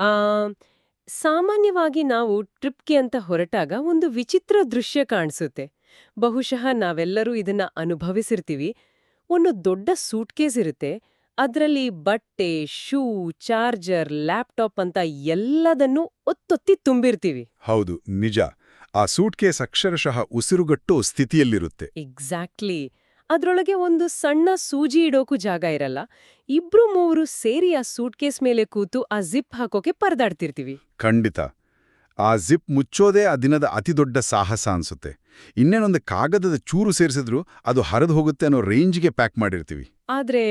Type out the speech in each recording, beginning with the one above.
ಆ, ಸಾಮಾನ್ಯವಾಗಿ ನಾವು ಟ್ರಿಪ್ಗೆ ಅಂತ ಹೊರಟಾಗ ಒಂದು ವಿಚಿತ್ರ ದೃಶ್ಯ ಕಾಣಿಸುತ್ತೆ. ಬಹುಶಃ ನಾವೆಲ್ಲರೂ ಇದನ್ನ ಅನುಭವಿಸಿರ್ತೀವಿ. ಒಂದು ದೊಡ್ಡ ಸೂಟ್ಕೇಸ್ ಇರುತ್ತೆ. ಅದ್ರಲ್ಲಿ ಬಟ್ಟೆ, ಶೂ, ಚಾರ್ಜರ್, ಲ್ಯಾಪ್ಟಾಪ್ ಅಂತ ಎಲ್ಲದನ್ನೂ ಒತ್ತೊತ್ತಿ ತುಂಬಿರ್ತೀವಿ. ಹೌದು, ನಿಜ. ಆ ಸೂಟ್ಕೇಸ್ ಅಕ್ಷರಶಃ ಉಸಿರುಗಟ್ಟೋ ಸ್ಥಿತಿಯಲ್ಲಿರುತ್ತೆ. ಎಕ್ಸಾಕ್ಟ್ಲಿ. ಅದ್ರೊಳಗೆ ಒಂದು ಸಣ್ಣ ಸೂಜಿ ಇಡೋಕು ಜಾಗ ಇರಲ್ಲ. ಇಬ್ರು ಮೂವರು ಸೇರಿ ಆ ಸೂಟ್ಕೇಸ್ ಮೇಲೆ ಕೂತು ಆ ಜಿಪ್ ಹಾಕೋಕೆ ಪರದಾಡ್ತಿರ್ತೀವಿ. ಖಂಡಿತ. ಆ ಜಿಪ್ ಮುಚ್ಚೋದೇ ಆ ದಿನದ ಅತಿದೊಡ್ಡ ಸಾಹಸ ಅನ್ಸುತ್ತೆ. ಇನ್ನೇನೊಂದು ಕಾಗದದ ಚೂರು ಸೇರಿಸಿದ್ರು ಅದು ಹರಿದು ಹೋಗುತ್ತೆ ಅನ್ನೋ ರೇಂಜ್ಗೆ ಪ್ಯಾಕ್ ಮಾಡಿರ್ತೀವಿ. ಆದ್ರೆ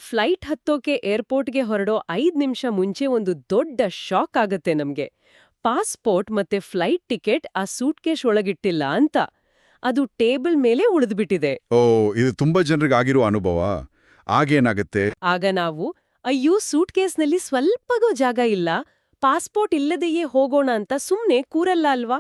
ಫ್ಲೈಟ್ ಹತ್ತೋಕೆ ಏರ್ಪೋರ್ಟ್ಗೆ ಹೊರಡೋ 5 ನಿಮಿಷ ಮುಂಚೆ ಒಂದು ದೊಡ್ಡ ಶಾಕ್ ಆಗತ್ತೆ ನಮ್ಗೆ. ಪಾಸ್ಪೋರ್ಟ್ ಮತ್ತೆ ಫ್ಲೈಟ್ ಟಿಕೆಟ್ ಆ ಸೂಟ್ಕೇಸ್ ಒಳಗಿಟ್ಟಿಲ್ಲ ಅಂತ. ಅದು ಟೇಬಲ್ ಮೇಲೆ ಉಳಿದ್ಬಿಟ್ಟಿದೆ. ಓ, ಇದು ತುಂಬಾ ಜನರಿಗೆ ಆಗಿರೋ ಅನುಭವ. ಆಗೇನಾಗತ್ತೆ? ಆಗ ನಾವು ಅಯ್ಯೋ ಸೂಟ್ಕೇಸ್ನಲ್ಲಿ ಸ್ವಲ್ಪಗೂ ಜಾಗ ಇಲ್ಲ, ಪಾಸ್ಪೋರ್ಟ್ ಇಲ್ಲದೆಯೇ ಹೋಗೋಣ ಅಂತ ಸುಮ್ನೆ ಕೂರಲ್ಲ ಅಲ್ವಾ?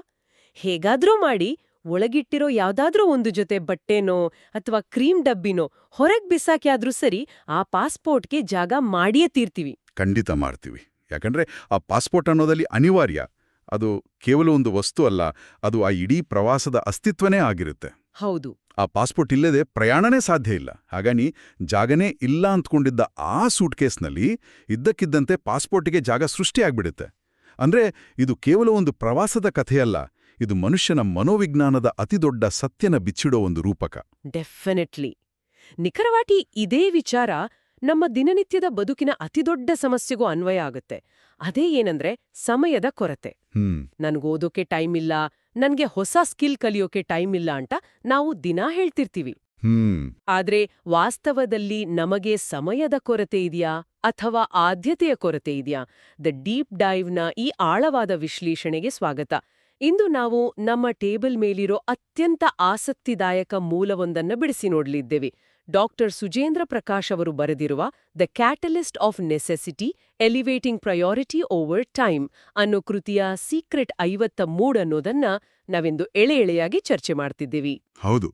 ಹೇಗಾದ್ರೂ ಮಾಡಿ ಒಳಗಿಟ್ಟಿರೋ ಯಾವ್ದಾದ್ರೂ ಒಂದು ಜೊತೆ ಬಟ್ಟೆನೋ ಅಥವಾ ಕ್ರೀಮ್ ಡಬ್ಬಿನೋ ಹೊರಗ್ ಬಿಸಾಕ್ಯಾದ್ರೂ ಸರಿ, ಆ ಪಾಸ್ಪೋರ್ಟ್ಗೆ ಜಾಗ ಮಾಡಿಯೇ ತೀರ್ತೀವಿ. ಖಂಡಿತ ಮಾಡ್ತೀವಿ. ಯಾಕಂದ್ರೆ ಆ ಪಾಸ್ಪೋರ್ಟ್ ಅನ್ನೋದಲ್ಲಿ ಅನಿವಾರ್ಯ. ಅದು ಕೇವಲ ಒಂದು ವಸ್ತು ಅಲ್ಲ, ಅದು ಆ ಇಡೀ ಪ್ರವಾಸದ ಅಸ್ತಿತ್ವನೇ ಆಗಿರುತ್ತೆ. ಹೌದು. ಆ ಪಾಸ್ಪೋರ್ಟ್ ಇಲ್ಲದೆ ಪ್ರಯಾಣನೇ ಸಾಧ್ಯ ಇಲ್ಲ. ಹಾಗಾಗಿ ಜಾಗನೇ ಇಲ್ಲ ಅಂದ್ಕೊಂಡಿದ್ದ ಆ ಸೂಟ್ಕೇಸ್ನಲ್ಲಿ ಇದ್ದಕ್ಕಿದ್ದಂತೆ ಪಾಸ್ಪೋರ್ಟಿಗೆ ಜಾಗ ಸೃಷ್ಟಿಯಾಗ್ಬಿಡುತ್ತೆ. ಅಂದ್ರೆ ಇದು ಕೇವಲ ಒಂದು ಪ್ರವಾಸದ ಕಥೆಯಲ್ಲ, ಇದು ಮನುಷ್ಯನ ಮನೋವಿಜ್ಞಾನದ ಅತಿದೊಡ್ಡ ಸತ್ಯನ ಬಿಚ್ಚಿಡೋ ಒಂದು ರೂಪಕ. ಡೆಫಿನೆಟ್ಲಿ. ನಿಖರವಾಗಿ ಇದೇ ವಿಚಾರ ನಮ್ಮ ದಿನನಿತ್ಯದ ಬದುಕಿನ ಅತಿದೊಡ್ಡ ಸಮಸ್ಯೆಗೂ ಅನ್ವಯ ಆಗುತ್ತೆ. ಅದೇ ಏನಂದ್ರೆ ಸಮಯದ ಕೊರತೆ. ನನ್ಗೋದೋಕೆ ಟೈಮ್ ಇಲ್ಲ, ನನ್ಗೆ ಹೊಸ ಸ್ಕಿಲ್ ಕಲಿಯೋಕೆ ಟೈಮ್ ಇಲ್ಲ ಅಂತ ನಾವು ದಿನಾ ಹೇಳ್ತಿರ್ತೀವಿ. ಆದ್ರೆ ವಾಸ್ತವದಲ್ಲಿ ನಮಗೆ ಸಮಯದ ಕೊರತೆ ಇದೆಯಾ ಅಥವಾ ಆದ್ಯತೆಯ ಕೊರತೆ ಇದೆಯಾ? ದ ಡೀಪ್ ಡೈವ್ನ ಈ ಆಳವಾದ ವಿಶ್ಲೇಷಣೆಗೆ ಸ್ವಾಗತ. ಇಂದು ನಾವು ನಮ್ಮ ಟೇಬಲ್ ಮೇಲಿರೋ ಅತ್ಯಂತ ಆಸಕ್ತಿದಾಯಕ ಮೂಲವೊಂದನ್ನು ಬಿಡಿಸಿ ನೋಡ್ಲಿದ್ದೇವೆ. ಡಾಕ್ಟರ್ ಸುಜೇಂದ್ರ ಪ್ರಕಾಶ್ ಅವರು ಬರೆದಿರುವ the catalyst of necessity elevating priority over time ಅನ್ನೋ ಕೃತಿಯ ಸೀಕ್ರೆಟ್ 53 ಅನ್ನೋದನ್ನ ನಾವಿಂದು ಎಳೆಯಾಗಿ ಚರ್ಚೆ ಮಾಡ್ತಿದ್ದೀವಿ. ಹೌದು,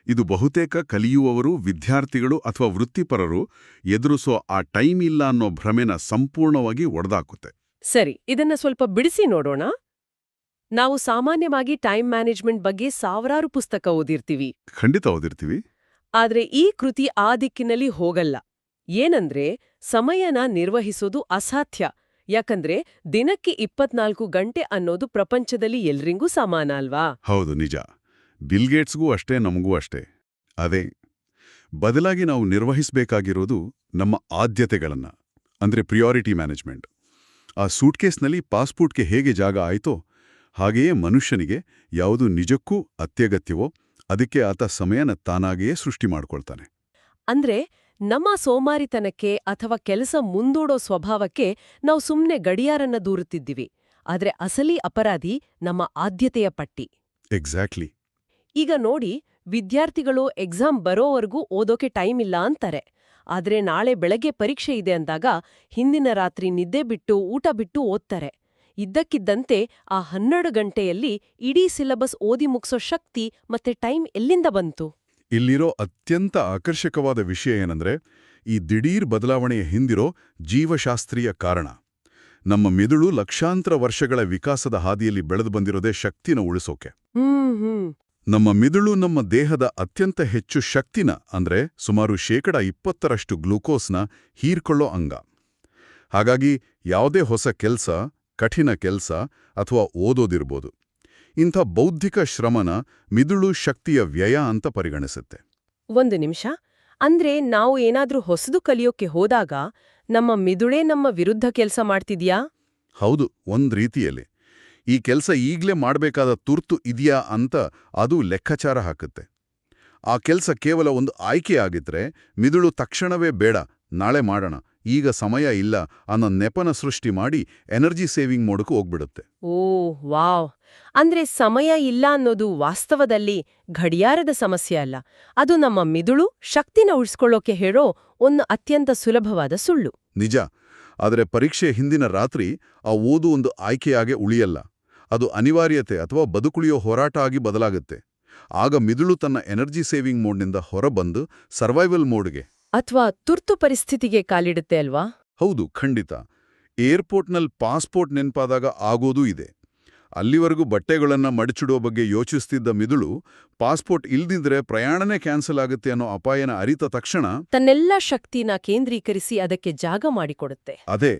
ಇದು ಬಹುತೇಕ ಕಲಿಯುವವರು, ವಿದ್ಯಾರ್ಥಿಗಳು ಅಥವಾ ವೃತ್ತಿಪರರು ಎದುರಿಸೋ ಆ ಟೈಮ್ ಇಲ್ಲ ಅನ್ನೋ ಭ್ರಮೆನ ಸಂಪೂರ್ಣವಾಗಿ ಒಡೆದಾಕುತ್ತೆ. ಸರಿ, ಇದನ್ನ ಸ್ವಲ್ಪ ಬಿಡಿಸಿ ನೋಡೋಣ. ನಾವು ಸಾಮಾನ್ಯವಾಗಿ ಟೈಮ್ ಮ್ಯಾನೇಜ್ಮೆಂಟ್ ಬಗ್ಗೆ ಸಾವಿರಾರು ಪುಸ್ತಕ ಓದಿರ್ತೀವಿ. ಖಂಡಿತ ಓದಿರ್ತೀವಿ. ಆದ್ರೆ ಈ ಕೃತಿ ಆ ದಿಕ್ಕಿನಲ್ಲಿ ಹೋಗಲ್ಲ. ಏನಂದ್ರೆ ಸಮಯನ ನಿರ್ವಹಿಸೋದು ಅಸಾಧ್ಯ. ಯಾಕಂದ್ರೆ ದಿನಕ್ಕೆ 24 ಗಂಟೆ ಅನ್ನೋದು ಪ್ರಪಂಚದಲ್ಲಿ ಎಲ್ರಿಗೂ ಸಮಾನ ಅಲ್ವಾ? ಹೌದು, ನಿಜ. ಬಿಲ್ಗೇಟ್ಸ್ಗೂ ಅಷ್ಟೇ, ನಮಗೂ ಅಷ್ಟೇ. ಅದೇ ಬದಲಾಗಿ ನಾವು ನಿರ್ವಹಿಸಬೇಕಾಗಿರೋದು ನಮ್ಮ ಆದ್ಯತೆಗಳನ್ನ, ಅಂದ್ರೆ ಪ್ರಿಯಾರಿಟಿ ಮ್ಯಾನೇಜ್ಮೆಂಟ್. ಆ ಸೂಟ್ಕೇಸ್ನಲ್ಲಿ ಪಾಸ್ಪೋರ್ಟ್ಗೆ ಹೇಗೆ ಜಾಗ ಆಯ್ತೋ ಹಾಗೆಯೇ ಮನುಷ್ಯನಿಗೆ ಯಾವುದು ನಿಜಕ್ಕೂ ಅತ್ಯಗತ್ಯವೋ ಅದಕ್ಕೆ ಆತ ಸಮಯನ ತಾನಾಗಿಯೇ ಸೃಷ್ಟಿ ಮಾಡ್ಕೊಳ್ತಾನೆ. ಅಂದ್ರೆ ನಮ್ಮ ಸೋಮಾರಿತನಕ್ಕೆ ಅಥವಾ ಕೆಲಸ ಮುಂದೂಡೋ ಸ್ವಭಾವಕ್ಕೆ ನಾವು ಸುಮ್ನೆ ಗಡಿಯಾರನ್ನ ದೂರುತ್ತಿದ್ದೀವಿ. ಆದ್ರೆ ಅಸಲಿ ಅಪರಾಧಿ ನಮ್ಮ ಆದ್ಯತೆಯ ಪಟ್ಟಿ. ಎಕ್ಸಾಕ್ಟ್ಲಿ. ಈಗ ನೋಡಿ, ವಿದ್ಯಾರ್ಥಿಗಳು ಎಕ್ಸಾಮ್ ಬರೋವರೆಗೂ ಓದೋಕೆ ಟೈಮ್ ಇಲ್ಲ ಅಂತಾರೆ. ಆದ್ರೆ ನಾಳೆ ಬೆಳಗ್ಗೆ ಪರೀಕ್ಷೆ ಇದೆ ಅಂದಾಗ ಹಿಂದಿನ ರಾತ್ರಿ ನಿದ್ದೆ ಬಿಟ್ಟು ಊಟ ಬಿಟ್ಟು ಓದ್ತಾರೆ. ಇದ್ದಕ್ಕಿದ್ದಂತೆ ಆ 12 ಗಂಟೆಯಲ್ಲಿ ಇಡೀ ಸಿಲೆಬಸ್ ಓದಿ ಮುಗ್ಸೋ ಶಕ್ತಿ ಮತ್ತೆ ಟೈಮ್ ಎಲ್ಲಿಂದ ಬಂತು? ಇಲ್ಲಿರೋ ಅತ್ಯಂತ ಆಕರ್ಷಕವಾದ ವಿಷಯ ಏನಂದ್ರೆ, ಈ ದಿಢೀರ್ ಬದಲಾವಣೆಯ ಹಿಂದಿರೋ ಜೀವಶಾಸ್ತ್ರೀಯ ಕಾರಣ. ನಮ್ಮ ಮೆದುಳು ಲಕ್ಷಾಂತರ ವರ್ಷಗಳ ವಿಕಾಸದ ಹಾದಿಯಲ್ಲಿ ಬೆಳೆದು ಬಂದಿರೋದೇ ಶಕ್ತಿನ ಉಳಿಸೋಕೆ. ನಮ್ಮ ಮೆದುಳು ನಮ್ಮ ದೇಹದ ಅತ್ಯಂತ ಹೆಚ್ಚು ಶಕ್ತಿನ, ಅಂದ್ರೆ ಸುಮಾರು 20% ಗ್ಲೂಕೋಸ್ನ ಹೀರ್ಕೊಳ್ಳೋ ಅಂಗ. ಹಾಗಾಗಿ ಯಾವುದೇ ಹೊಸ ಕೆಲ್ಸ, ಕಠಿಣ ಕೆಲ್ಸ ಅಥವಾ ಓದೋದಿರ್ಬೋದು, ಇಂಥ ಬೌದ್ಧಿಕ ಶ್ರಮನ ಮಿದುಳು ಶಕ್ತಿಯ ವ್ಯಯ ಅಂತ ಪರಿಗಣಿಸುತ್ತೆ. ಒಂದು ನಿಮಿಷ, ಅಂದ್ರೆ ನಾವು ಏನಾದ್ರೂ ಹೊಸದು ಕಲಿಯೋಕೆ ಹೋದಾಗ ನಮ್ಮ ಮಿದುಳೇ ನಮ್ಮ ವಿರುದ್ಧ ಕೆಲಸ ಮಾಡ್ತಿದ್ಯಾ? ಹೌದು, ಒಂದ್ ರೀತಿಯಲ್ಲಿ. ಈ ಕೆಲಸ ಈಗ್ಲೇ ಮಾಡಬೇಕಾದ ತುರ್ತು ಇದೆಯಾ ಅಂತ ಅದು ಲೆಕ್ಕಾಚಾರ ಹಾಕುತ್ತೆ. ಆ ಕೆಲಸ ಕೇವಲ ಒಂದು ಆಯ್ಕೆ ಆಗಿದ್ರೆ ಮಿದುಳು ತಕ್ಷಣವೇ ಬೇಡ, ನಾಳೆ ಮಾಡೋಣ, ಈಗ ಸಮಯ ಇಲ್ಲ ಅನ್ನೋ ನೆಪನ ಸೃಷ್ಟಿ ಮಾಡಿ ಎನರ್ಜಿ ಸೇವಿಂಗ್ ಮೋಡಕ್ಕೆ ಹೋಗ್ಬಿಡುತ್ತೆ. ಓಹ್ ವಾವ್! ಅಂದ್ರೆ ಸಮಯ ಇಲ್ಲ ಅನ್ನೋದು ವಾಸ್ತವದಲ್ಲಿ ಗಡಿಯಾರದ ಸಮಸ್ಯೆ ಅಲ್ಲ, ಅದು ನಮ್ಮ ಮಿದುಳು ಶಕ್ತಿನ ಉಳಿಸ್ಕೊಳ್ಳೋಕೆ ಹೇಳೋ ಒಂದು ಅತ್ಯಂತ ಸುಲಭವಾದ ಸುಳ್ಳು. ನಿಜ. ಆದರೆ ಪರೀಕ್ಷೆ ಹಿಂದಿನ ರಾತ್ರಿ ಆ ಓದು ಒಂದು ಆಯ್ಕೆಯಾಗೆ ಉಳಿಯಲ್ಲ. ಅದು ಅನಿವಾರ್ಯತೆ ಅಥವಾ ಬದುಕುಳಿಯೋ ಹೋರಾಟ ಆಗಿ ಬದಲಾಗುತ್ತೆ. ಆಗ ಮಿದುಳು ತನ್ನ ಎನರ್ಜಿ ಸೇವಿಂಗ್ ಮೋಡ್ನಿಂದ ಹೊರಬಂದು ಸರ್ವೈವಲ್ ಮೋಡ್ಗೆ ಅಥವಾ ತುರ್ತು ಪರಿಸ್ಥಿತಿಗೆ ಕಾಲಿಡುತ್ತೆ ಅಲ್ವಾ? ಹೌದು, ಖಂಡಿತ. ಏರ್ಪೋರ್ಟ್ನಲ್ಲಿ ಪಾಸ್ಪೋರ್ಟ್ ನೆನಪಾದಾಗ ಆಗೋದೂ ಇದೆ. ಅಲ್ಲಿವರೆಗೂ ಬಟ್ಟೆಗಳನ್ನ ಮಡಚಿಡೋ ಬಗ್ಗೆ ಯೋಚಿಸ್ತಿದ್ದ ಮಿದುಳು ಪಾಸ್ಪೋರ್ಟ್ ಇಲ್ದಿದ್ರೆ ಪ್ರಯಾಣನೇ ಕ್ಯಾನ್ಸಲ್ ಆಗುತ್ತೆ ಅನ್ನೋ ಅಪಾಯನ ಅರಿತ ತಕ್ಷಣ ತನ್ನೆಲ್ಲ ಶಕ್ತಿನ ಕೇಂದ್ರೀಕರಿಸಿ ಅದಕ್ಕೆ ಜಾಗ ಮಾಡಿಕೊಡುತ್ತೆ. ಅದೇ.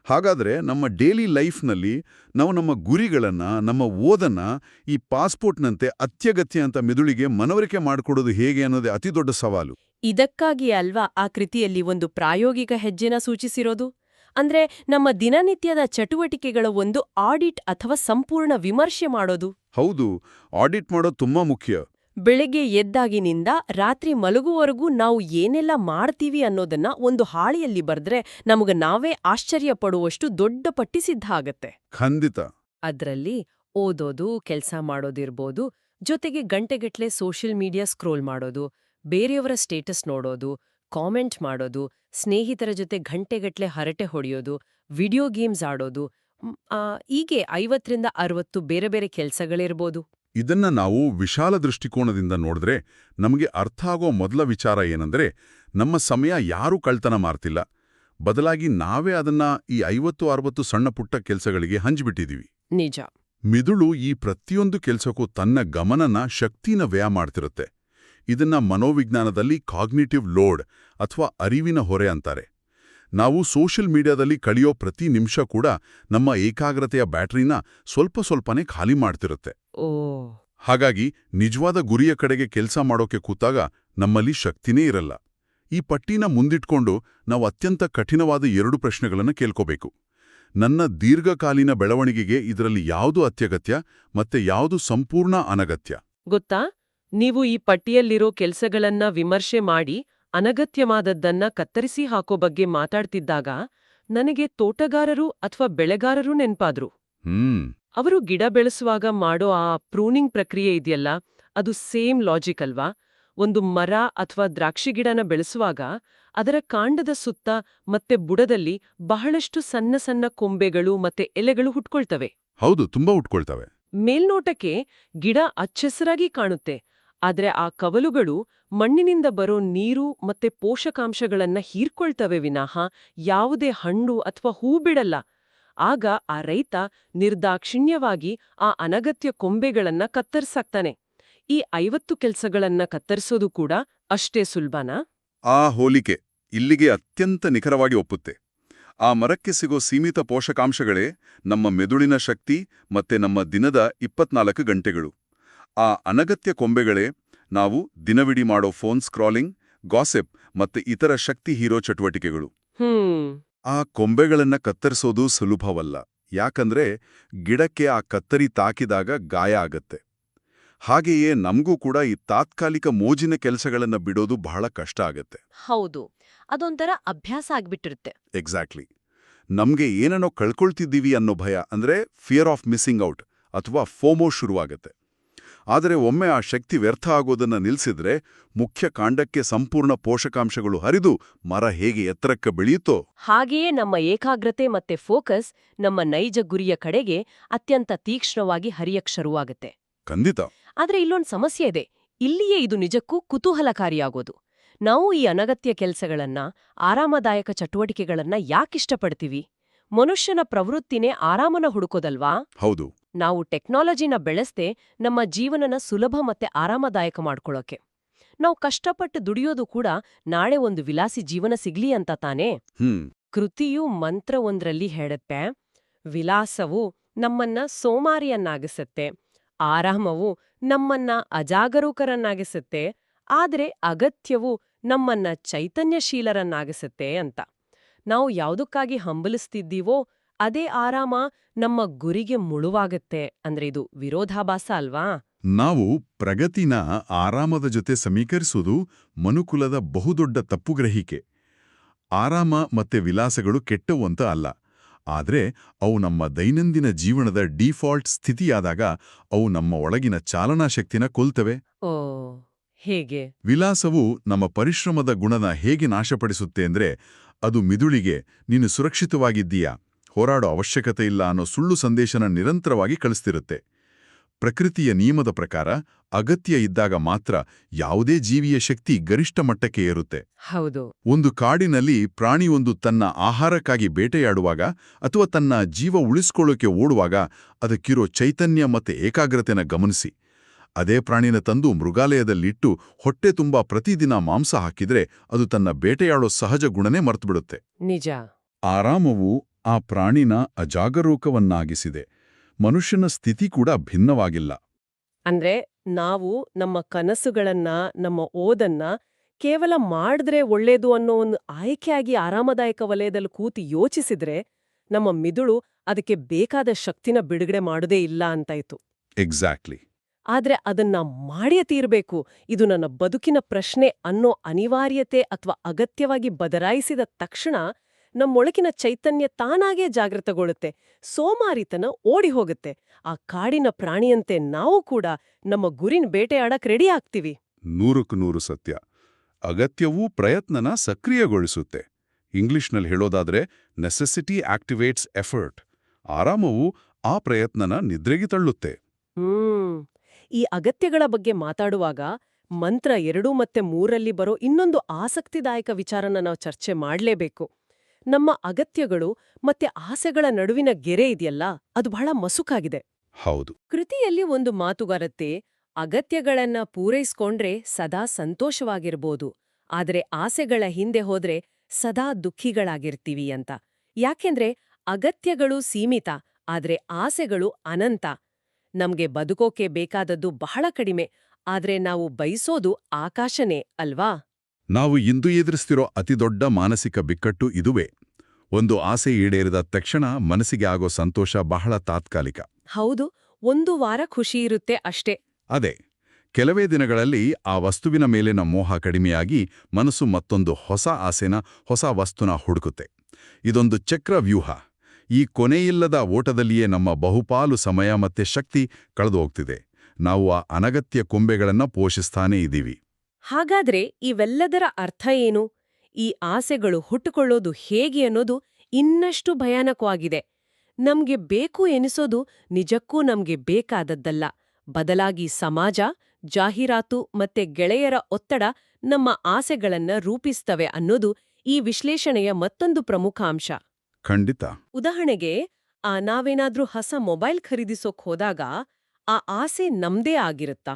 ಹಾಗಾದ್ರೆ ನಮ್ಮ ಡೈಲಿ ಲೈಫ್ನಲ್ಲಿ ನಾವು ನಮ್ಮ ಗುರಿಗಳನ್ನ, ನಮ್ಮ ಓದನ್ನ ಈ ಪಾಸ್ಪೋರ್ಟ್ನಂತೆ ಅತ್ಯಗತ್ಯ ಅಂತ ಮಿದುಳಿಗೆ ಮನವರಿಕೆ ಮಾಡಿಕೊಡೋದು ಹೇಗೆ ಅನ್ನೋದೇ ಅತಿದೊಡ್ಡ ಸವಾಲು. ಇದಕ್ಕಾಗಿ ಅಲ್ವಾ ಆ ಕೃತಿಯಲ್ಲಿ ಒಂದು ಪ್ರಾಯೋಗಿಕ ಹೆಜ್ಜೆನ ಸೂಚಿಸಿರೋದು? ಅಂದ್ರೆ ನಮ್ಮ ದಿನನಿತ್ಯದ ಚಟುವಟಿಕೆಗಳ ಒಂದು ಆಡಿಟ್ ಅಥವಾ ಸಂಪೂರ್ಣ ವಿಮರ್ಶೆ ಮಾಡೋದು. ಹೌದು, ಆಡಿಟ್ ಮಾಡೋದು ತುಂಬಾ ಮುಖ್ಯ. ಬೆಳಗ್ಗೆ ಎದ್ದಾಗಿನಿಂದ ರಾತ್ರಿ ಮಲಗುವವರೆಗೂ ನಾವು ಏನೆಲ್ಲ ಮಾಡ್ತೀವಿ ಅನ್ನೋದನ್ನ ಒಂದು ಹಾಳೆಯಲ್ಲಿ ಬರ್ದ್ರೆ ನಮಗೆ ನಾವೇ ಆಶ್ಚರ್ಯ ಪಡುವಷ್ಟು ದೊಡ್ಡ ಪಟ್ಟಿ ಸಿದ್ಧ ಆಗತ್ತೆ. ಖಂಡಿತ. ಅದ್ರಲ್ಲಿ ಓದೋದು, ಕೆಲ್ಸ ಮಾಡೋದಿರ್ಬೋದು, ಜೊತೆಗೆ ಗಂಟೆಗಟ್ಲೆ ಸೋಷಿಯಲ್ ಮೀಡಿಯಾ ಸ್ಕ್ರೋಲ್ ಮಾಡೋದು, ಬೇರೆಯವರ ಸ್ಟೇಟಸ್ ನೋಡೋದು, ಕಾಮೆಂಟ್ ಮಾಡೋದು, ಸ್ನೇಹಿತರ ಜೊತೆ ಗಂಟೆಗಟ್ಲೆ ಹರಟೆ ಹೊಡೆಯೋದು, ವಿಡಿಯೋ ಗೇಮ್ಸ್ ಆಡೋದು, ಹೀಗೆ 50ರಿಂದ 60 ಬೇರೆ ಬೇರೆ ಕೆಲ್ಸಗಳಿರ್ಬೋದು. ಇದನ್ನ ನಾವು ವಿಶಾಲ ದೃಷ್ಟಿಕೋನದಿಂದ ನೋಡಿದ್ರೆ ನಮಗೆ ಅರ್ಥ ಆಗೋ ಮೊದಲ ವಿಚಾರ ಏನಂದ್ರೆ, ನಮ್ಮ ಸಮಯ ಯಾರೂ ಕಳ್ತನ ಮಾಡ್ತಿಲ್ಲ. ಬದಲಾಗಿ ನಾವೇ ಅದನ್ನ ಈ 50-60 ಸಣ್ಣ ಪುಟ್ಟ ಕೆಲ್ಸಗಳಿಗೆ ಹಂಚ್ಬಿಟ್ಟಿದೀವಿ. ನಿಜ. ಮಿದುಳು ಈ ಪ್ರತಿಯೊಂದು ಕೆಲ್ಸಕ್ಕೂ ತನ್ನ ಗಮನನ, ಶಕ್ತಿನ ವ್ಯಯ ಮಾಡ್ತಿರುತ್ತೆ. ಇದನ್ನ ಮನೋವಿಜ್ಞಾನದಲ್ಲಿ ಕಾಗ್ನಿಟಿವ್ ಲೋಡ್ ಅಥವಾ ಅರಿವಿನ ಹೊರೆ ಅಂತಾರೆ. ನಾವು ಸೋಷಿಯಲ್ ಮೀಡಿಯಾದಲ್ಲಿ ಕಳೆಯೋ ಪ್ರತಿ ನಿಮಿಷ ಕೂಡ ನಮ್ಮ ಏಕಾಗ್ರತೆಯ ಬ್ಯಾಟರಿನ ಸ್ವಲ್ಪನೇ ಖಾಲಿ ಮಾಡ್ತಿರುತ್ತೆ. ಹಾಗಾಗಿ ನಿಜವಾದ ಗುರಿಯ ಕಡೆಗೆ ಕೆಲಸ ಮಾಡೋಕೆ ಕೂತಾಗ ನಮ್ಮಲ್ಲಿ ಶಕ್ತಿನೇ ಇರಲ್ಲ. ಈ ಪಟ್ಟಿನ ಮುಂದಿಟ್ಕೊಂಡು ನಾವು ಅತ್ಯಂತ ಕಠಿಣವಾದ 2 ಪ್ರಶ್ನೆಗಳನ್ನು ಕೇಳ್ಕೋಬೇಕು. ನನ್ನ ದೀರ್ಘಕಾಲೀನ ಬೆಳವಣಿಗೆಗೆ ಇದರಲ್ಲಿ ಯಾವುದು ಅತ್ಯಗತ್ಯ ಮತ್ತೆ ಯಾವುದು ಸಂಪೂರ್ಣ ಅನಗತ್ಯ? ಗೊತ್ತಾ, ನೀವು ಈ ಪಟ್ಟಿಯಲ್ಲಿರೋ ಕೆಲ್ಸಗಳನ್ನ ವಿಮರ್ಶೆ ಮಾಡಿ ಅನಗತ್ಯವಾದದ್ದನ್ನ ಕತ್ತರಿಸಿ ಹಾಕೋ ಬಗ್ಗೆ ಮಾತಾಡ್ತಿದ್ದಾಗ ನನಗೆ ತೋಟಗಾರರು ಅಥವಾ ಬೆಳೆಗಾರರು ನೆನ್ಪಾದ್ರು. ಅವರು ಗಿಡ ಬೆಳೆಸುವಾಗ ಮಾಡೋ ಆ ಪ್ರೂನಿಂಗ್ ಪ್ರಕ್ರಿಯೆ ಇದೆಯಲ್ಲ, ಅದು ಸೇಮ್ ಲಾಜಿಕ್ ಅಲ್ವಾ? ಒಂದು ಮರ ಅಥವಾ ದ್ರಾಕ್ಷಿ ಗಿಡನ ಬೆಳೆಸುವಾಗ ಅದರ ಕಾಂಡದ ಸುತ್ತ ಮತ್ತೆ ಬುಡದಲ್ಲಿ ಬಹಳಷ್ಟು ಸಣ್ಣ ಸಣ್ಣ ಕೊಂಬೆಗಳು ಮತ್ತೆ ಎಲೆಗಳು ಹುಟ್ಕೊಳ್ತವೆ. ಹೌದು, ತುಂಬಾ ಹುಟ್ಕೊಳ್ತವೆ. ಮೇಲ್ನೋಟಕ್ಕೆ ಗಿಡ ಅಚ್ಚೆಸರಾಗಿ ಕಾಣುತ್ತೆ, ಆದ್ರೆ ಆ ಕವಲುಗಳು ಮಣ್ಣಿನಿಂದ ಬರೋ ನೀರು ಮತ್ತೆ ಪೋಷಕಾಂಶಗಳನ್ನ ಹೀರ್ಕೊಳ್ತವೆ ವಿನಃ ಯಾವುದೇ ಹಣ್ಣು ಅಥವಾ ಹೂ ಬಿಡಲ್ಲ. ಆಗ ಆ ರೈತ ನಿರ್ದಾಕ್ಷಿಣ್ಯವಾಗಿ ಆ ಅನಗತ್ಯ ಕೊಂಬೆಗಳನ್ನ ಕತ್ತರಿಸಾಕ್ತಾನೆ. ಈ 50 ಕೆಲ್ಸಗಳನ್ನ ಕತ್ತರಿಸೋದು ಕೂಡ ಅಷ್ಟೇ ಸುಲಭನಾ? ಆ ಹೋಲಿಕೆ ಇಲ್ಲಿಗೆ ಅತ್ಯಂತ ನಿಖರವಾಗಿ ಒಪ್ಪುತ್ತೆ. ಆ ಮರಕ್ಕೆ ಸಿಗೋ ಸೀಮಿತ ಪೋಷಕಾಂಶಗಳೇ ನಮ್ಮ ಮೆದುಳಿನ ಶಕ್ತಿ ಮತ್ತೆ ನಮ್ಮ ದಿನದ 24 ಗಂಟೆಗಳು. ಆ ಅನಗತ್ಯ ಕೊಂಬೆಗಳೇ ನಾವು ದಿನವಿಡೀ ಮಾಡೋ ಫೋನ್ ಸ್ಕ್ರಾಲಿಂಗ್, ಗಾಸಿಪ್ ಮತ್ತೆ ಇತರ ಶಕ್ತಿ ಹೀರೋ ಚಟುವಟಿಕೆಗಳು. ಆ ಕೊಂಬೆಗಳನ್ನ ಕತ್ತರಿಸೋದು ಸುಲಭವಲ್ಲ, ಯಾಕಂದ್ರೆ ಗಿಡಕ್ಕೆ ಆ ಕತ್ತರಿ ತಾಕಿದಾಗ ಗಾಯ ಆಗತ್ತೆ. ಹಾಗೆಯೇ ನಮಗೂ ಕೂಡ ಈ ತಾತ್ಕಾಲಿಕ ಮೋಜಿನ ಕೆಲಸಗಳನ್ನ ಬಿಡೋದು ಬಹಳ ಕಷ್ಟ ಆಗತ್ತೆ. ಹೌದು, ಅದೊಂಥರ ಅಭ್ಯಾಸ ಆಗ್ಬಿಟ್ಟಿರುತ್ತೆ. ಎಕ್ಸಾಕ್ಟ್ಲಿ. ನಮ್ಗೆ ಏನನ್ನೋ ಕಳ್ಕೊಳ್ತಿದ್ದೀವಿ ಅನ್ನೋ ಭಯ, ಅಂದ್ರೆ ಫಿಯರ್ ಆಫ್ ಮಿಸ್ಸಿಂಗ್ ಔಟ್ ಅಥವಾ ಫೋಮೋ ಶುರುವಾಗತ್ತೆ. ಆದರೆ ಒಮ್ಮೆ ಆ ಶಕ್ತಿ ವ್ಯರ್ಥ ಆಗೋದನ್ನ ನಿಲ್ಸಿದ್ರೆ ಮುಖ್ಯ ಕಾಂಡಕ್ಕೆ ಸಂಪೂರ್ಣ ಪೋಷಕಾಂಶಗಳು ಹರಿದು ಮರ ಹೇಗೆ ಎತ್ತರಕ್ಕೆ ಬೆಳೆಯುತ್ತೋ ಹಾಗೆಯೇ ನಮ್ಮ ಏಕಾಗ್ರತೆ ಮತ್ತೆ ಫೋಕಸ್ ನಮ್ಮ ನೈಜ ಗುರಿಯ ಕಡೆಗೆ ಅತ್ಯಂತ ತೀಕ್ಷ್ಣವಾಗಿ ಹರಿಯಕ್ ಶುರುವಾಗುತ್ತೆ. ಖಂಡಿತ. ಆದ್ರೆ ಇಲ್ಲೊಂದು ಸಮಸ್ಯೆ ಇದೆ. ಇಲ್ಲಿಯೇ ಇದು ನಿಜಕ್ಕೂ ಕುತೂಹಲಕಾರಿಯಾಗೋದು. ನಾವು ಈ ಅನಗತ್ಯ ಕೆಲಸಗಳನ್ನ, ಆರಾಮದಾಯಕ ಚಟುವಟಿಕೆಗಳನ್ನ ಯಾಕಿಷ್ಟಪಡ್ತೀವಿ? ಮನುಷ್ಯನ ಪ್ರವೃತ್ತಿನೇ ಆರಾಮನ ಹುಡುಕೋದಲ್ವಾ? ಹೌದು. ನಾವು ಟೆಕ್ನಾಲಜಿನ ಬೆಳೆಸ್ದೆ ನಮ್ಮ ಜೀವನನ ಸುಲಭ ಮತ್ತೆ ಆರಾಮದಾಯಕ ಮಾಡ್ಕೊಳ್ಳೋಕೆ. ನಾವು ಕಷ್ಟಪಟ್ಟು ದುಡಿಯೋದು ಕೂಡ ನಾಳೆ ಒಂದು ವಿಲಾಸಿ ಜೀವನ ಸಿಗ್ಲಿ ಅಂತ ತಾನೇ? ಕೃತಿಯು ಮಂತ್ರ ಒಂದ್ರಲ್ಲಿ ಹೇಳುತ್ತೆ, ವಿಲಾಸವು ನಮ್ಮನ್ನ ಸೋಮಾರಿಯನ್ನಾಗಿಸುತ್ತೆ, ಆರಾಮವು ನಮ್ಮನ್ನ ಅಜಾಗರೂಕರನ್ನಾಗಿಸುತ್ತೆ, ಆದ್ರೆ ಅಗತ್ಯವು ನಮ್ಮನ್ನ ಚೈತನ್ಯಶೀಲರನ್ನಾಗಿಸುತ್ತೆ ಅಂತ. ನಾವು ಯಾವುದಕ್ಕಾಗಿ ಹಂಬಲಿಸ್ತಿದ್ದೀವೋ ಅದೇ ಆರಾಮ ನಮ್ಮ ಗುರಿಗೆ ಮುಳುವಾಗತ್ತೆ. ಅಂದ್ರೆ ಇದು ವಿರೋಧಾಭಾಸ ಅಲ್ವಾ? ನಾವು ಪ್ರಗತಿನ ಆರಾಮದ ಜೊತೆ ಸಮೀಕರಿಸುವುದು ಮನುಕುಲದ ಬಹುದೊಡ್ಡ ತಪ್ಪುಗ್ರಹಿಕೆ. ಆರಾಮ ಮತ್ತೆ ವಿಲಾಸಗಳು ಕೆಟ್ಟವು ಅಂತ ಅಲ್ಲ, ಆದ್ರೆ ಅವು ನಮ್ಮ ದೈನಂದಿನ ಜೀವನದ ಡಿಫಾಲ್ಟ್ ಸ್ಥಿತಿಯಾದಾಗ ಅವು ನಮ್ಮ ಒಳಗಿನ ಚಾಲನಾಶಕ್ತಿನ ಕೊಲ್ತವೆ. ಹೇಗೆ? ವಿಲಾಸವು ನಮ್ಮ ಪರಿಶ್ರಮದ ಗುಣನ ಹೇಗೆ ನಾಶಪಡಿಸುತ್ತೆ ಅಂದ್ರೆ, ಅದು ಮಿದುಳಿಗೆ ನೀನು ಸುರಕ್ಷಿತವಾಗಿದ್ದೀಯಾ, ಹೋರಾಡೋ ಅವಶ್ಯಕತೆ ಇಲ್ಲ ಅನ್ನೋ ಸುಳ್ಳು ಸಂದೇಶನ ನಿರಂತರವಾಗಿ ಕಳಿಸ್ತಿರುತ್ತೆ. ಪ್ರಕೃತಿಯ ನಿಯಮದ ಪ್ರಕಾರ ಅಗತ್ಯ ಇದ್ದಾಗ ಮಾತ್ರ ಯಾವುದೇ ಜೀವಿಯ ಶಕ್ತಿ ಗರಿಷ್ಠ ಮಟ್ಟಕ್ಕೆ ಏರುತ್ತೆ. ಹೌದು. ಒಂದು ಕಾಡಿನಲ್ಲಿ ಪ್ರಾಣಿಯೊಂದು ತನ್ನ ಆಹಾರಕ್ಕಾಗಿ ಬೇಟೆಯಾಡುವಾಗ ಅಥವಾ ತನ್ನ ಜೀವ ಉಳಿಸ್ಕೊಳ್ಳೋಕೆ ಓಡುವಾಗ ಅದಕ್ಕಿರೋ ಚೈತನ್ಯ ಮತ್ತೆ ಏಕಾಗ್ರತೆನ ಗಮನಿಸಿ. ಅದೇ ಪ್ರಾಣಿನ ತಂದು ಮೃಗಾಲಯದಲ್ಲಿಟ್ಟು ಹೊಟ್ಟೆ ತುಂಬಾ ಪ್ರತಿದಿನ ಮಾಂಸ ಹಾಕಿದ್ರೆ ಅದು ತನ್ನ ಬೇಟೆಯಾಡೋ ಸಹಜ ಗುಣನೇ ಮರ್ತುಬಿಡುತ್ತೆ. ನಿಜ. ಆರಾಮವು ಆ ಪ್ರಾಣಿನ ಅಜಾಗರೂಕವನ್ನಾಗಿಸಿದೆ. ಮನುಷ್ಯನ ಸ್ಥಿತಿ ಕೂಡ ಭಿನ್ನವಾಗಿಲ್ಲ. ಅಂದ್ರೆ ನಾವು ನಮ್ಮ ಕನಸುಗಳನ್ನ, ನಮ್ಮ ಓದನ್ನ ಕೇವಲ ಮಾಡಿದ್ರೆ ಒಳ್ಳೇದು ಅನ್ನೋ ಒಂದು ಆಯ್ಕೆಯಾಗಿ ಆರಾಮದಾಯಕ ವಲಯದಲ್ಲಿ ಕೂತಿ ಯೋಚಿಸಿದ್ರೆ ನಮ್ಮ ಮಿದುಳು ಅದಕ್ಕೆ ಬೇಕಾದ ಶಕ್ತಿನ ಬಿಡುಗಡೆ ಮಾಡೋದೇ ಇಲ್ಲ ಅಂತಾಯ್ತು. ಎಕ್ಸಾಕ್ಟ್ಲಿ. ಆದ್ರೆ ಅದನ್ನ ಮಾಡಿಯೇ ತೀರ್ಬೇಕು, ಇದು ನನ್ನ ಬದುಕಿನ ಪ್ರಶ್ನೆ ಅನ್ನೋ ಅನಿವಾರ್ಯತೆ ಅಥವಾ ಅಗತ್ಯವಾಗಿ ಬದಲಾಯಿಸಿದ ತಕ್ಷಣ ನಮ್ಮೊಳಗಿನ ಚೈತನ್ಯ ತಾನಾಗೇ ಜಾಗೃತಗೊಳ್ಳುತ್ತೆ, ಸೋಮಾರಿತನ ಓಡಿ ಹೋಗುತ್ತೆ. ಆ ಕಾಡಿನ ಪ್ರಾಣಿಯಂತೆ ನಾವು ಕೂಡ ನಮ್ಮ ಗುರಿನ ಬೇಟೆಯಾಡಕ್ ರೆಡಿ ಆಗ್ತೀವಿ. 100% ಸತ್ಯ. ಅಗತ್ಯವೂ ಪ್ರಯತ್ನನ ಸಕ್ರಿಯಗೊಳಿಸುತ್ತೆ. ಇಂಗ್ಲಿಷ್ನಲ್ಲಿ ಹೇಳೋದಾದ್ರೆ ನೆಸೆಸಿಟಿ ಆಕ್ಟಿವೇಟ್ಸ್ ಎಫರ್ಟ್. ಆರಾಮವು ಆ ಪ್ರಯತ್ನನ ನಿದ್ರೆಗೆ ತಳ್ಳುತ್ತೆ. ಈ ಅಗತ್ಯಗಳ ಬಗ್ಗೆ ಮಾತಾಡುವಾಗ ಮಂತ್ರ 2 ಮತ್ತೆ 3ರಲ್ಲಿ ಬರೋ ಇನ್ನೊಂದು ಆಸಕ್ತಿದಾಯಕ ವಿಚಾರನ ನಾವು ಚರ್ಚೆ ಮಾಡ್ಲೇಬೇಕು. ನಮ್ಮ ಅಗತ್ಯಗಳು ಮತ್ತೆ ಆಸೆಗಳ ನಡುವಿನ ಗೆರೆ ಇದೆಯಲ್ಲ, ಅದು ಬಹಳ ಮಸುಕಾಗಿದೆ. ಹೌದು. ಕೃತಿಯಲ್ಲಿ ಒಂದು ಮಾತುಗಾರತ್ತೆ, ಅಗತ್ಯಗಳನ್ನ ಪೂರೈಸ್ಕೊಂಡ್ರೆ ಸದಾ ಸಂತೋಷವಾಗಿರ್ಬೋದು, ಆದ್ರೆ ಆಸೆಗಳ ಹಿಂದೆ ಹೋದ್ರೆ ಸದಾ ದುಃಖಿಗಳಾಗಿರ್ತೀವಿ ಅಂತ. ಯಾಕೆಂದ್ರೆ ಅಗತ್ಯಗಳು ಸೀಮಿತ, ಆದ್ರೆ ಆಸೆಗಳು ಅನಂತ. ನಮ್ಗೆ ಬದುಕೋಕೆ ಬೇಕಾದದ್ದು ಬಹಳ ಕಡಿಮೆ, ಆದ್ರೆ ನಾವು ಬಯಸೋದು ಆಕಾಶನೇ ಅಲ್ವಾ? ನಾವು ಇಂದು ಎದುರಿಸ್ತಿರೋ ಅತಿದೊಡ್ಡ ಮಾನಸಿಕ ಬಿಕ್ಕಟ್ಟು ಇದುವೇ. ಒಂದು ಆಸೆ ಈಡೇರಿದ ತಕ್ಷಣ ಮನಸ್ಸಿಗೆ ಆಗೋ ಸಂತೋಷ ಬಹಳ ತಾತ್ಕಾಲಿಕ. ಹೌದು, ಒಂದು ವಾರ ಖುಷಿ ಇರುತ್ತೆ ಅಷ್ಟೇ. ಅದೇ ಕೆಲವೇ ದಿನಗಳಲ್ಲಿ ಆ ವಸ್ತುವಿನ ಮೇಲಿನ ಮೋಹ ಕಡಿಮೆಯಾಗಿ ಮನಸ್ಸು ಮತ್ತೊಂದು ಹೊಸ ಆಸೆನ, ಹೊಸ ವಸ್ತುನ ಹುಡುಕುತ್ತೆ. ಇದೊಂದು ಚಕ್ರವ್ಯೂಹ. ಈ ಕೊನೆಯಿಲ್ಲದ ಓಟದಲ್ಲಿಯೇ ನಮ್ಮ ಬಹುಪಾಲು ಸಮಯ ಮತ್ತೆ ಶಕ್ತಿ ಕಳೆದು ಹೋಗ್ತಿದೆ. ನಾವು ಆ ಅನಗತ್ಯ ಕೊಂಬೆಗಳನ್ನ ಪೋಷಿಸ್ತಾನೇ ಇದ್ದೀವಿ. ಹಾಗಾದ್ರೆ ಇವೆಲ್ಲದರ ಅರ್ಥ ಏನು? ಈ ಆಸೆಗಳು ಹುಟ್ಟುಕೊಳ್ಳೋದು ಹೇಗೆ ಅನ್ನೋದು ಇನ್ನಷ್ಟು ಭಯಾನಕವಾಗಿದೆ. ನಮ್ಗೆ ಬೇಕು ಎನಿಸೋದು ನಿಜಕ್ಕೂ ನಮ್ಗೆ ಬೇಕಾದದ್ದಲ್ಲ. ಬದಲಾಗಿ ಸಮಾಜ, ಜಾಹೀರಾತು ಮತ್ತೆ ಗೆಳೆಯರ ಒತ್ತಡ ನಮ್ಮ ಆಸೆಗಳನ್ನ ರೂಪಿಸ್ತವೆ ಅನ್ನೋದು ಈ ವಿಶ್ಲೇಷಣೆಯ ಮತ್ತೊಂದು ಪ್ರಮುಖ ಅಂಶ. ಖಂಡಿತ. ಉದಾಹರಣೆಗೆ, ನಾವೇನಾದ್ರೂ ಹೊಸ ಮೊಬೈಲ್ ಖರೀದಿಸೋಕ್ ಹೋದಾಗ ಆ ಆಸೆ ನಮ್ದೇ ಆಗಿರುತ್ತಾ?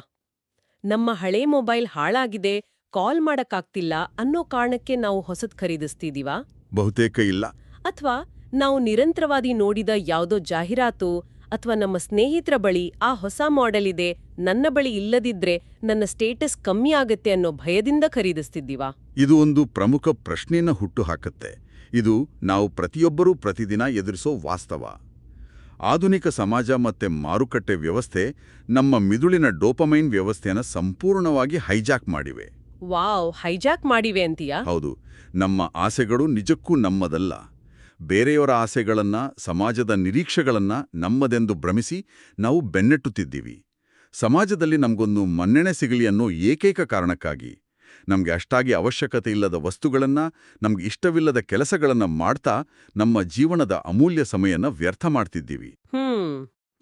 ನಮ್ಮ ಹಳೇ ಮೊಬೈಲ್ ಹಾಳಾಗಿದೆ, ಕಾಲ್ ಮಾಡಕ್ಕಾಗ್ತಿಲ್ಲ ಅನ್ನೋ ಕಾರಣಕ್ಕೆ ನಾವು ಹೊಸದ್ ಖರೀದಿಸ್ತಿದೀವಾ? ಬಹುತೇಕ ಇಲ್ಲ. ಅಥವಾ ನಾವು ನಿರಂತರವಾಗಿ ನೋಡಿದ ಯಾವುದೋ ಜಾಹೀರಾತು ಅಥವಾ ನಮ್ಮ ಸ್ನೇಹಿತರ ಬಳಿ ಆ ಹೊಸ ಮಾಡೆಲ್ ಇದೆ, ನನ್ನ ಬಳಿ ಇಲ್ಲದಿದ್ರೆ ನನ್ನ ಸ್ಟೇಟಸ್ ಕಮ್ಮಿ ಆಗತ್ತೆ ಅನ್ನೋ ಭಯದಿಂದ ಖರೀದಿಸ್ತಿದ್ದೀವಾ? ಇದು ಒಂದು ಪ್ರಮುಖ ಪ್ರಶ್ನೆಯನ್ನ ಹುಟ್ಟು ಹಾಕತ್ತೆ. ಇದು ನಾವು ಪ್ರತಿಯೊಬ್ಬರೂ ಪ್ರತಿದಿನ ಎದುರಿಸೋ ವಾಸ್ತವ. ಆಧುನಿಕ ಸಮಾಜ ಮತ್ತೆ ಮಾರುಕಟ್ಟೆ ವ್ಯವಸ್ಥೆ ನಮ್ಮ ಮಿದುಳಿನ ಡೋಪಮೈನ್ ವ್ಯವಸ್ಥೆಯನ್ನು ಸಂಪೂರ್ಣವಾಗಿ ಹೈಜಾಕ್ ಮಾಡಿವೆ. ವಾವ್, ಹೈಜಾಕ್ ಮಾಡಿವೆ ಅಂತೀಯಾ? ಹೌದು. ನಮ್ಮ ಆಸೆಗಳು ನಿಜಕ್ಕೂ ನಮ್ಮದಲ್ಲ. ಬೇರೆಯವರ ಆಸೆಗಳನ್ನ, ಸಮಾಜದ ನಿರೀಕ್ಷೆಗಳನ್ನ ನಮ್ಮದೆಂದು ಭ್ರಮಿಸಿ ನಾವು ಬೆನ್ನಟ್ಟುತ್ತಿದ್ದೀವಿ. ಸಮಾಜದಲ್ಲಿ ನಮಗೊಂದು ಮನ್ನಣೆ ಸಿಗಲಿ ಅನ್ನೋ ಏಕೈಕ ಕಾರಣಕ್ಕಾಗಿ ನಮಗೆ ಅಷ್ಟಾಗಿ ಅವಶ್ಯಕತೆ ಇಲ್ಲದ ವಸ್ತುಗಳನ್ನ, ನಮ್ಗೆ ಇಷ್ಟವಿಲ್ಲದ ಕೆಲಸಗಳನ್ನ ಮಾಡ್ತಾ ನಮ್ಮ ಜೀವನದ ಅಮೂಲ್ಯ ಸಮಯನ ವ್ಯರ್ಥ ಮಾಡ್ತಿದ್ದೀವಿ.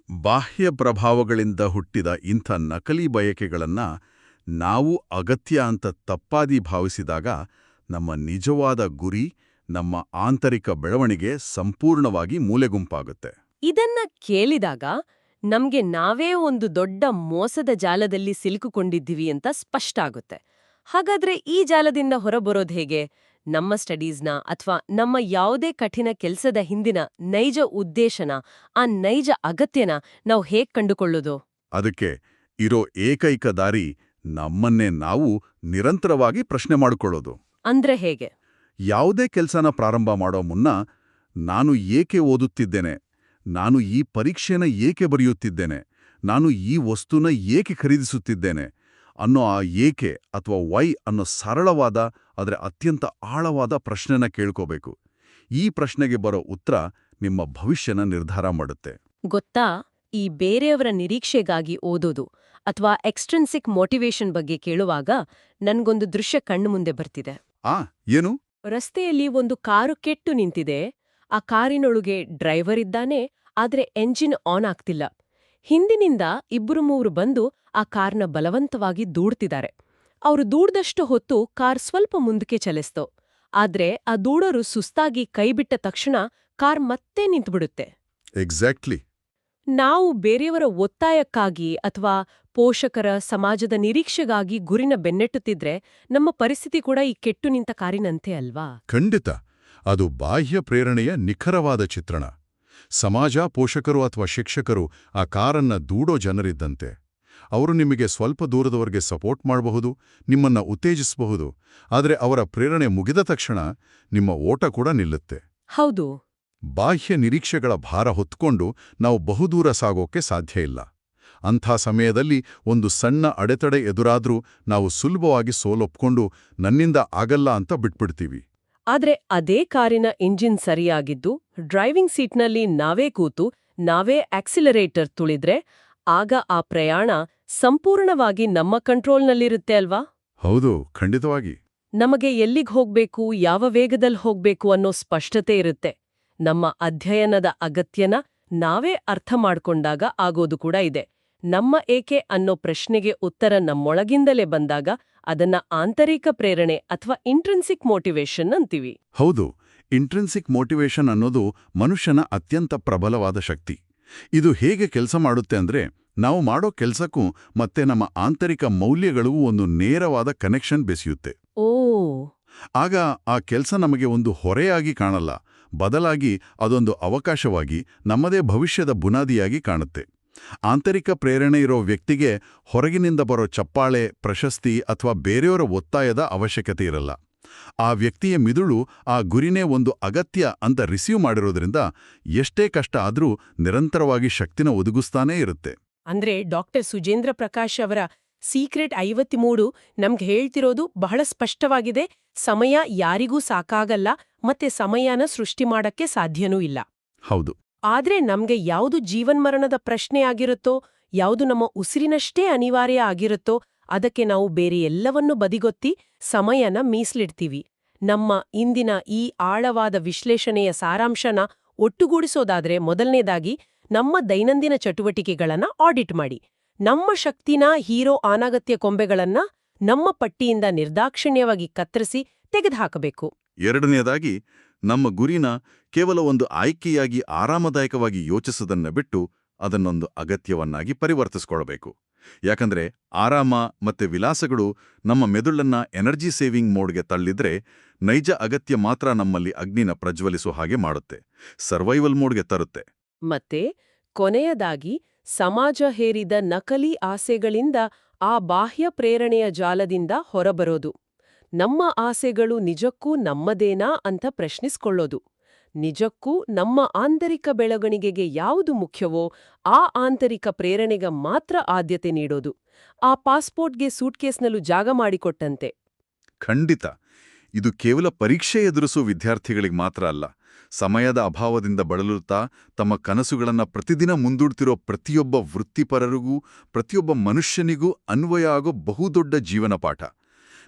ಬಾಹ್ಯ ಪ್ರಭಾವಗಳಿಂದ ಹುಟ್ಟಿದ ಇಂಥ ನಕಲಿ ಬಯಕೆಗಳನ್ನ ನಾವು ಅಗತ್ಯ ಅಂತ ತಪ್ಪಾದಿ ಭಾವಿಸಿದಾಗ ನಮ್ಮ ನಿಜವಾದ ಗುರಿ, ನಮ್ಮ ಆಂತರಿಕ ಬೆಳವಣಿಗೆ ಸಂಪೂರ್ಣವಾಗಿ ಮೂಲೆಗುಂಪಾಗುತ್ತೆ. ಇದನ್ನ ಕೇಳಿದಾಗ ನಮ್ಗೆ ನಾವೇ ಒಂದು ದೊಡ್ಡ ಮೋಸದ ಜಾಲದಲ್ಲಿ ಸಿಲುಕಿಕೊಂಡಿದ್ದೀವಿ ಅಂತ ಸ್ಪಷ್ಟ ಆಗುತ್ತೆ. ಹಾಗಾದ್ರೆ ಈ ಜಾಲದಿಂದ ಹೊರಬರೋದು ಹೇಗೆ? ನಮ್ಮ ಸ್ಟಡೀಸ್ನ ಅಥವಾ ನಮ್ಮ ಯಾವುದೇ ಕಠಿಣ ಕೆಲ್ಸದ ಹಿಂದಿನ ನೈಜ ಉದ್ದೇಶನ, ಆ ನೈಜ ಅಗತ್ಯನ ನಾವು ಹೇಗ್ ಕಂಡುಕೊಳ್ಳೋದು? ಅದಕ್ಕೆ ಇರೋ ಏಕೈಕ ದಾರಿ ನಮ್ಮನ್ನೇ ನಾವು ನಿರಂತರವಾಗಿ ಪ್ರಶ್ನೆ ಮಾಡಿಕೊಳ್ಳೋದು. ಅಂದ್ರೆ ಹೇಗೆ? ಯಾವುದೇ ಕೆಲಸನ ಪ್ರಾರಂಭ ಮಾಡೋ ಮುನ್ನ ನಾನು ಏಕೆ ಓದುತ್ತಿದ್ದೇನೆ, ನಾನು ಈ ಪರೀಕ್ಷೆನ ಏಕೆ ಬರೆಯುತ್ತಿದ್ದೇನೆ, ನಾನು ಈ ವಸ್ತುನ ಏಕೆ ಖರೀದಿಸುತ್ತಿದ್ದೇನೆ ಅನ್ನೋ ಆ ಏಕೆ ಅಥವಾ ವೈ ಅನ್ನೋ ಸರಳವಾದ ಆದರೆ ಅತ್ಯಂತ ಆಳವಾದ ಪ್ರಶ್ನೆನ ಕೇಳ್ಕೋಬೇಕು. ಈ ಪ್ರಶ್ನೆಗೆ ಬರೋ ಉತ್ತರ ನಿಮ್ಮ ಭವಿಷ್ಯನ ನಿರ್ಧಾರ ಮಾಡುತ್ತೆ. ಗೊತ್ತಾ, ಈ ಬೇರೆಯವರ ನಿರೀಕ್ಷೆಗಾಗಿ ಓದೋದು ಅಥವಾ ಎಕ್ಸ್ಟ್ರಿನ್ಸಿಕ್ ಮೋಟಿವೇಶನ್ ಬಗ್ಗೆ ಕೇಳುವಾಗ ನನ್ಗೊಂದು ದೃಶ್ಯ ಕಣ್ಣು ಮುಂದೆ ಬರ್ತಿದೆ. ಏನು? ರಸ್ತೆಯಲ್ಲಿ ಒಂದು ಕಾರು ಕೆಟ್ಟು ನಿಂತಿದೆ. ಆ ಕಾರಿನೊಳಗೆ ಡ್ರೈವರ್ ಇದ್ದಾನೆ, ಆದ್ರೆ ಎಂಜಿನ್ ಆನ್ ಆಗ್ತಿಲ್ಲ. ಹಿಂದಿನಿಂದ 2-3 ಬಂದು ಆ ಕಾರ್ನ ಬಲವಂತವಾಗಿ ದೂಡ್ತಿದ್ದಾರೆ. ಅವರು ದೂಡ್ದಷ್ಟು ಹೊತ್ತು ಕಾರ್ ಸ್ವಲ್ಪ ಮುಂದಕ್ಕೆ ಚಲಿಸ್ತು. ಆದ್ರೆ ಆ ದೂಡೋರು ಸುಸ್ತಾಗಿ ಕೈಬಿಟ್ಟ ತಕ್ಷಣ ಕಾರ್ ಮತ್ತೆ ನಿಂತುಬಿಡುತ್ತೆ. ಎಕ್ಸಾಕ್ಟ್ಲಿ. ನಾವು ಬೇರೆಯವರ ಒತ್ತಾಯಕ್ಕಾಗಿ ಅಥವಾ ಪೋಷಕರ ಸಮಾಜದ ನಿರೀಕ್ಷೆಗಾಗಿ ಗುರಿನ ಬೆನ್ನಟ್ಟುತ್ತಿದ್ರೆ ನಮ್ಮ ಪರಿಸ್ಥಿತಿ ಕೂಡ ಈ ಕೆಟ್ಟು ನಿಂತ ಕಾರಿನಂತೆ ಅಲ್ವಾ? ಖಂಡಿತ. ಅದು ಬಾಹ್ಯ ಪ್ರೇರಣೆಯ ನಿಖರವಾದ ಚಿತ್ರಣ. ಸಮಾಜ, ಪೋಷಕರು ಅಥವಾ ಶಿಕ್ಷಕರು ಆ ಕಾರನ್ನ ದೂಡೋ ಜನರಿದ್ದಂತೆ. ಅವರು ನಿಮಗೆ ಸ್ವಲ್ಪ ದೂರದವರೆಗೆ ಸಪೋರ್ಟ್ ಮಾಡಬಹುದು, ನಿಮ್ಮನ್ನ ಉತ್ತೇಜಿಸಬಹುದು. ಆದರೆ ಅವರ ಪ್ರೇರಣೆ ಮುಗಿದ ತಕ್ಷಣ ನಿಮ್ಮ ಓಟ ಕೂಡ ನಿಲ್ಲುತ್ತೆ. ಹೌದು. ಬಾಹ್ಯ ನಿರೀಕ್ಷೆಗಳ ಭಾರ ಹೊತ್ಕೊಂಡು ನಾವು ಬಹುದೂರ ಸಾಗೋಕೆ ಸಾಧ್ಯ ಇಲ್ಲ. ಅಂಥ ಸಮಯದಲ್ಲಿ ಒಂದು ಸಣ್ಣ ಅಡೆತಡೆ ಎದುರಾದ್ರೂ ನಾವು ಸುಲಭವಾಗಿ ಸೋಲೊಪ್ಕೊಂಡು ನನ್ನಿಂದ ಆಗಲ್ಲ ಅಂತ ಬಿಟ್ಬಿಡ್ತೀವಿ. ಆದ್ರೆ ಅದೇ ಕಾರಿನ ಇಂಜಿನ್ ಸರಿಯಾಗಿದ್ದು, ಡ್ರೈವಿಂಗ್ ಸೀಟ್ನಲ್ಲಿ ನಾವೇ ಕೂತು ನಾವೇ ಆಕ್ಸಿಲರೇಟರ್ ತುಳಿದ್ರೆ ಆಗ ಆ ಪ್ರಯಾಣ ಸಂಪೂರ್ಣವಾಗಿ ನಮ್ಮ ಕಂಟ್ರೋಲ್ನಲ್ಲಿರುತ್ತೆ ಅಲ್ವಾ? ಹೌದು, ಖಂಡಿತವಾಗಿ. ನಮಗೆ ಎಲ್ಲಿಗ್ ಹೋಗ್ಬೇಕು, ಯಾವ ವೇಗದಲ್ಲಿ ಹೋಗ್ಬೇಕು ಅನ್ನೋ ಸ್ಪಷ್ಟತೆ ಇರುತ್ತೆ. ನಮ್ಮ ಅಧ್ಯಯನದ ಅಗತ್ಯನ ನಾವೇ ಅರ್ಥ ಮಾಡ್ಕೊಂಡಾಗ ಆಗೋದು ಕೂಡ ಇದೆ. ನಮ್ಮ ಏಕೆ ಅನ್ನೋ ಪ್ರಶ್ನೆಗೆ ಉತ್ತರ ನಮ್ಮೊಳಗಿಂದಲೇ ಬಂದಾಗ ಅದನ್ನ ಆಂತರಿಕ ಪ್ರೇರಣೆ ಅಥವಾ ಇಂಟ್ರಿನ್ಸಿಕ್ ಮೋಟಿವೇಶನ್ ಅಂತೀವಿ. ಹೌದು, ಇಂಟ್ರಿನ್ಸಿಕ್ ಮೋಟಿವೇಶನ್ ಅನ್ನೋದು ಮನುಷ್ಯನ ಅತ್ಯಂತ ಪ್ರಬಲವಾದ ಶಕ್ತಿ. ಇದು ಹೇಗೆ ಕೆಲಸ ಮಾಡುತ್ತೆ ಅಂದ್ರೆ, ನಾವು ಮಾಡೋ ಕೆಲ್ಸಕ್ಕೂ ಮತ್ತೆ ನಮ್ಮ ಆಂತರಿಕ ಮೌಲ್ಯಗಳಿಗೂ ಒಂದು ನೇರವಾದ ಕನೆಕ್ಷನ್ ಬೆಸೆಯುತ್ತೆ. ಓ. ಆಗ ಆ ಕೆಲಸ ನಮಗೆ ಒಂದು ಹೊರೆಯಾಗಿ ಕಾಣಲ್ಲ, ಬದಲಾಗಿ ಅದೊಂದು ಅವಕಾಶವಾಗಿ ನಮ್ಮದೇ ಭವಿಷ್ಯದ ಬುನಾದಿಯಾಗಿ ಕಾಣುತ್ತೆ. ಆಂತರಿಕ ಪ್ರೇರಣೆ ಇರೋ ವ್ಯಕ್ತಿಗೆ ಹೊರಗಿನಿಂದ ಬರೋ ಚಪ್ಪಾಳೆ, ಪ್ರಶಸ್ತಿ ಅಥವಾ ಬೇರೆಯವರ ಒತ್ತಾಯದ ಅವಶ್ಯಕತೆ ಇರಲ್ಲ. ಆ ವ್ಯಕ್ತಿಯ ಮಿದುಳು ಆ ಗುರಿನೇ ಒಂದು ಅಗತ್ಯ ಅಂತ ರಿಸೀವ್ ಮಾಡಿರೋದ್ರಿಂದ ಎಷ್ಟೇ ಕಷ್ಟ ಆದ್ರೂ ನಿರಂತರವಾಗಿ ಶಕ್ತಿನ ಒದಗಿಸ್ತಾನೇ ಇರುತ್ತೆ. ಅಂದ್ರೆ ಡಾಕ್ಟರ್ ಸುಜೇಂದ್ರ ಪ್ರಕಾಶ್ ಅವರ ಸೀಕ್ರೆಟ್ 53 ನಮ್ಗೆ ಹೇಳ್ತಿರೋದು ಬಹಳ ಸ್ಪಷ್ಟವಾಗಿದೆ. ಸಮಯ ಯಾರಿಗೂ ಸಾಕಾಗಲ್ಲ, ಮತ್ತೆ ಸಮಯನ ಸೃಷ್ಟಿ ಮಾಡಕ್ಕೆ ಸಾಧ್ಯನೂ ಇಲ್ಲ. ಹೌದು. ಆದ್ರೆ ನಮ್ಗೆ ಯಾವುದು ಜೀವನ್ಮರಣದ ಪ್ರಶ್ನೆ ಆಗಿರುತ್ತೋ, ಯಾವುದು ನಮ್ಮ ಉಸಿರಿನಷ್ಟೇ ಅನಿವಾರ್ಯ ಆಗಿರುತ್ತೋ ಅದಕ್ಕೆ ನಾವು ಬೇರೆ ಎಲ್ಲವನ್ನೂ ಬದಿಗೊತ್ತಿ ಸಮಯನ ಮೀಸಲಿಡ್ತೀವಿ. ನಮ್ಮ ಇಂದಿನ ಈ ಆಳವಾದ ವಿಶ್ಲೇಷಣೆಯ ಸಾರಾಂಶನ ಒಟ್ಟುಗೂಡಿಸೋದಾದ್ರೆ, ಮೊದಲನೇದಾಗಿ ನಮ್ಮ ದೈನಂದಿನ ಚಟುವಟಿಕೆಗಳನ್ನ ಆಡಿಟ್ ಮಾಡಿ. ನಮ್ಮ ಶಕ್ತಿನ ಹೀರೋ ಅನಗತ್ಯ ಕೊಂಬೆಗಳನ್ನ ನಮ್ಮ ಪಟ್ಟಿಯಿಂದ ನಿರ್ದಾಕ್ಷಿಣ್ಯವಾಗಿ ಕತ್ತರಿಸಿ ತೆಗೆದುಹಾಕಬೇಕು. ಎರಡನೆಯದಾಗಿ, ನಮ್ಮ ಗುರಿನ ಕೇವಲ ಒಂದು ಆಯ್ಕೆಯಾಗಿ ಆರಾಮದಾಯಕವಾಗಿ ಯೋಚಿಸೋದನ್ನ ಬಿಟ್ಟು ಅದನ್ನೊಂದು ಅಗತ್ಯವನ್ನಾಗಿ ಪರಿವರ್ತಿಸ್ಕೊಳ್ಬೇಕು. ಯಾಕಂದ್ರೆ ಆರಾಮ ಮತ್ತೆ ವಿಲಾಸಗಳು ನಮ್ಮ ಮೆದುಳನ್ನ ಎನರ್ಜಿ ಸೇವಿಂಗ್ ಮೋಡ್ಗೆ ತಳ್ಳಿದ್ರೆ, ನೈಜ ಅಗತ್ಯ ಮಾತ್ರ ನಮ್ಮಲ್ಲಿ ಅಗ್ನಿನ ಪ್ರಜ್ವಲಿಸೋ ಹಾಗೆ ಮಾಡುತ್ತೆ, ಸರ್ವೈವಲ್ ಮೋಡ್ಗೆ ತರುತ್ತೆ. ಮತ್ತೆ ಕೊನೆಯದಾಗಿ, ಸಮಾಜ ಹೇರಿದ ನಕಲಿ ಆಸೆಗಳಿಂದ ಆ ಬಾಹ್ಯ ಪ್ರೇರಣೆಯ ಜಾಲದಿಂದ ಹೊರಬರೋದು. ನಮ್ಮ ಆಸೆಗಳು ನಿಜಕ್ಕೂ ನಮ್ಮದೇನಾ ಅಂತ ಪ್ರಶ್ನಿಸ್ಕೊಳ್ಳೋದು. ನಿಜಕ್ಕೂ ನಮ್ಮ ಆಂತರಿಕ ಬೆಳವಣಿಗೆಗೆ ಯಾವುದು ಮುಖ್ಯವೋ ಆ ಆಂತರಿಕ ಪ್ರೇರಣೆಗೆ ಮಾತ್ರ ಆದ್ಯತೆ ನೀಡೋದು. ಆ ಪಾಸ್ಪೋರ್ಟ್ಗೆ ಸೂಟ್ಕೇಸ್ನಲ್ಲೂ ಜಾಗ ಮಾಡಿಕೊಟ್ಟಂತೆ. ಖಂಡಿತ. ಇದು ಕೇವಲ ಪರೀಕ್ಷೆ ಎದುರಿಸೋ ವಿದ್ಯಾರ್ಥಿಗಳಿಗೆ ಮಾತ್ರ ಅಲ್ಲ. ಸಮಯದ ಅಭಾವದಿಂದ ಬಳಲುತ್ತಾ ತಮ್ಮ ಕನಸುಗಳನ್ನ ಪ್ರತಿದಿನ ಮುಂದೂಡ್ತಿರೋ ಪ್ರತಿಯೊಬ್ಬ ವೃತ್ತಿಪರರಿಗೂ, ಪ್ರತಿಯೊಬ್ಬ ಮನುಷ್ಯನಿಗೂ ಅನ್ವಯ ಆಗೋ ಬಹುದೊಡ್ಡ ಜೀವನ ಪಾಠ.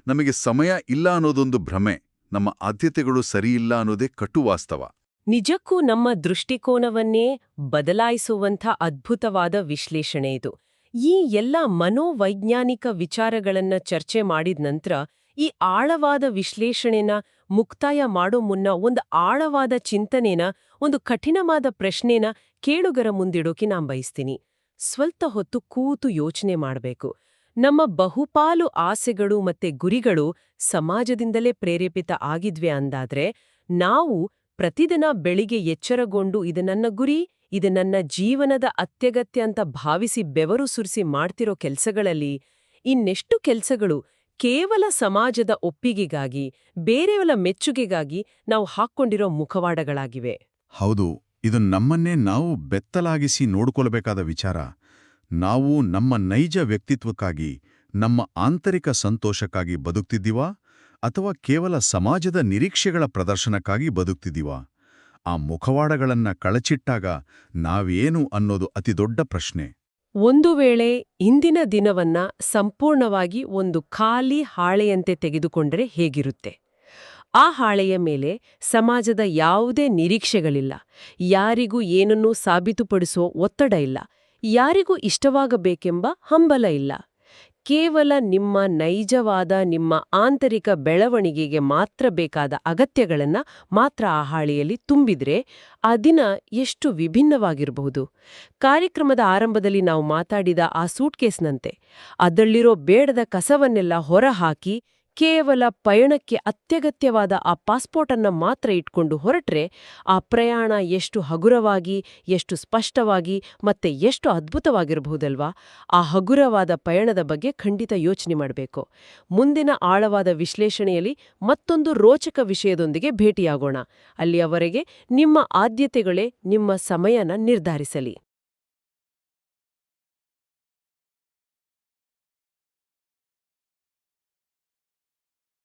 ನಮಗೆ ಸಮಯ ಇಲ್ಲ ಅನ್ನೋದೊಂದು ಭ್ರಮೆ, ನಮ್ಮ ಆದ್ಯತೆಗಳು ಸರಿಯಿಲ್ಲ ಅನ್ನೋದೇ ಕಟು ವಾಸ್ತವ. ನಿಜಕ್ಕೂ ನಮ್ಮ ದೃಷ್ಟಿಕೋನವನ್ನೇ ಬದಲಾಯಿಸುವಂಥ ಅದ್ಭುತವಾದ ವಿಶ್ಲೇಷಣೆ ಇದು. ಈ ಎಲ್ಲ ಮನೋವೈಜ್ಞಾನಿಕ ವಿಚಾರಗಳನ್ನ ಚರ್ಚೆ ಮಾಡಿದ ನಂತರ ಈ ಆಳವಾದ ವಿಶ್ಲೇಷಣೆನ ಮುಕ್ತಾಯ ಮಾಡೋ ಮುನ್ನ ಒಂದು ಆಳವಾದ ಚಿಂತನೆನ, ಒಂದು ಕಠಿಣವಾದ ಪ್ರಶ್ನೆನ ಕೇಳುಗರ ಮುಂದಿಡೋಕೆ ನಾನ್ ಬಯಸ್ತೀನಿ. ಸ್ವಲ್ಪ ಹೊತ್ತು ಕೂತು ಯೋಚನೆ ಮಾಡಬೇಕು. ನಮ್ಮ ಬಹುಪಾಲು ಆಸೆಗಳು ಮತ್ತೆ ಗುರಿಗಳು ಸಮಾಜದಿಂದಲೇ ಪ್ರೇರೇಪಿತ ಆಗಿದ್ವೆ ಅಂದಾದ್ರೆ, ನಾವು ಪ್ರತಿದಿನ ಬೆಳಿಗ್ಗೆ ಎಚ್ಚರಗೊಂಡು ಇದು ನನ್ನ ಗುರಿ, ಇದು ನನ್ನ ಜೀವನದ ಅತ್ಯಗತ್ಯ ಅಂತ ಭಾವಿಸಿ ಬೆವರು ಸುರಿಸಿ ಮಾಡ್ತಿರೋ ಕೆಲ್ಸಗಳಲ್ಲಿ ಇನ್ನೆಷ್ಟು ಕೆಲ್ಸಗಳು ಕೇವಲ ಸಮಾಜದ ಒಪ್ಪಿಗೆಗಾಗಿ, ಬೇರೆಯವರ ಮೆಚ್ಚುಗೆಗಾಗಿ ನಾವು ಹಾಕ್ಕೊಂಡಿರೋ ಮುಖವಾಡಗಳಾಗಿವೆ. ಹೌದು, ಇದು ನಮ್ಮನ್ನೇ ನಾವು ಬೆತ್ತಲಾಗಿಸಿ ನೋಡ್ಕೊಳ್ಬೇಕಾದ ವಿಚಾರ. ನಾವು ನಮ್ಮ ನೈಜ ವ್ಯಕ್ತಿತ್ವಕ್ಕಾಗಿ, ನಮ್ಮ ಆಂತರಿಕ ಸಂತೋಷಕ್ಕಾಗಿ ಬದುಕ್ತಿದ್ದೀವಾ ಅಥವಾ ಕೇವಲ ಸಮಾಜದ ನಿರೀಕ್ಷೆಗಳ ಪ್ರದರ್ಶನಕ್ಕಾಗಿ ಬದುಕ್ತಿದ್ದೀವಾ? ಆ ಮುಖವಾಡಗಳನ್ನ ಕಳಚಿಟ್ಟಾಗ ನಾವೇನು ಅನ್ನೋದು ಅತಿದೊಡ್ಡ ಪ್ರಶ್ನೆ. ಒಂದು ವೇಳೆ ಇಂದಿನ ದಿನವನ್ನ ಸಂಪೂರ್ಣವಾಗಿ ಒಂದು ಖಾಲಿ ಹಾಳೆಯಂತೆ ತೆಗೆದುಕೊಂಡರೆ ಹೇಗಿರುತ್ತೆ? ಆ ಹಾಳೆಯ ಮೇಲೆ ಸಮಾಜದ ಯಾವುದೇ ನಿರೀಕ್ಷೆಗಳಿಲ್ಲ, ಯಾರಿಗೂ ಏನನ್ನೂ ಸಾಬೀತುಪಡಿಸೋ ಒತ್ತಡ ಇಲ್ಲ, ಯಾರಿಗೂ ಇಷ್ಟವಾಗಬೇಕೆಂಬ ಹಂಬಲ ಇಲ್ಲ. ಕೇವಲ ನಿಮ್ಮ ನೈಜವಾದ ನಿಮ್ಮ ಆಂತರಿಕ ಬೆಳವಣಿಗೆಗೆ ಮಾತ್ರ ಬೇಕಾದ ಅಗತ್ಯಗಳನ್ನ ಮಾತ್ರ ಆ ಹಾಳೆಯಲ್ಲಿ ತುಂಬಿದ್ರೆ ಆ ದಿನ ಎಷ್ಟು ವಿಭಿನ್ನವಾಗಿರಬಹುದು. ಕಾರ್ಯಕ್ರಮದ ಆರಂಭದಲ್ಲಿ ನಾವು ಮಾತಾಡಿದ ಆ ಸೂಟ್ಕೇಸ್ನಂತೆ ಅದರಲ್ಲಿರೋ ಬೇಡದ ಕಸವನ್ನೆಲ್ಲ ಹೊರಹಾಕಿ ಕೇವಲ ಪಯಣಕ್ಕೆ ಅತ್ಯಗತ್ಯವಾದ ಆ ಪಾಸ್ಪೋರ್ಟ್ ಅನ್ನ ಮಾತ್ರ ಇಟ್ಕೊಂಡು ಹೊರಟ್ರೆ ಆ ಪ್ರಯಾಣ ಎಷ್ಟು ಹಗುರವಾಗಿ, ಎಷ್ಟು ಸ್ಪಷ್ಟವಾಗಿ ಮತ್ತೆ ಎಷ್ಟು ಅದ್ಭುತವಾಗಿರಬಹುದಲ್ವಾ? ಆ ಹಗುರವಾದ ಪಯಣದ ಬಗ್ಗೆ ಖಂಡಿತ ಯೋಚನೆ ಮಾಡಬೇಕು. ಮುಂದಿನ ಆಳವಾದ ವಿಶ್ಲೇಷಣೆಯಲ್ಲಿ ಮತ್ತೊಂದು ರೋಚಕ ವಿಷಯದೊಂದಿಗೆ ಭೇಟಿಯಾಗೋಣ. ಅಲ್ಲಿಯವರೆಗೆ ನಿಮ್ಮ ಆದ್ಯತೆಗಳೇ ನಿಮ್ಮ ಸಮಯನ ನಿರ್ಧರಿಸಲಿ.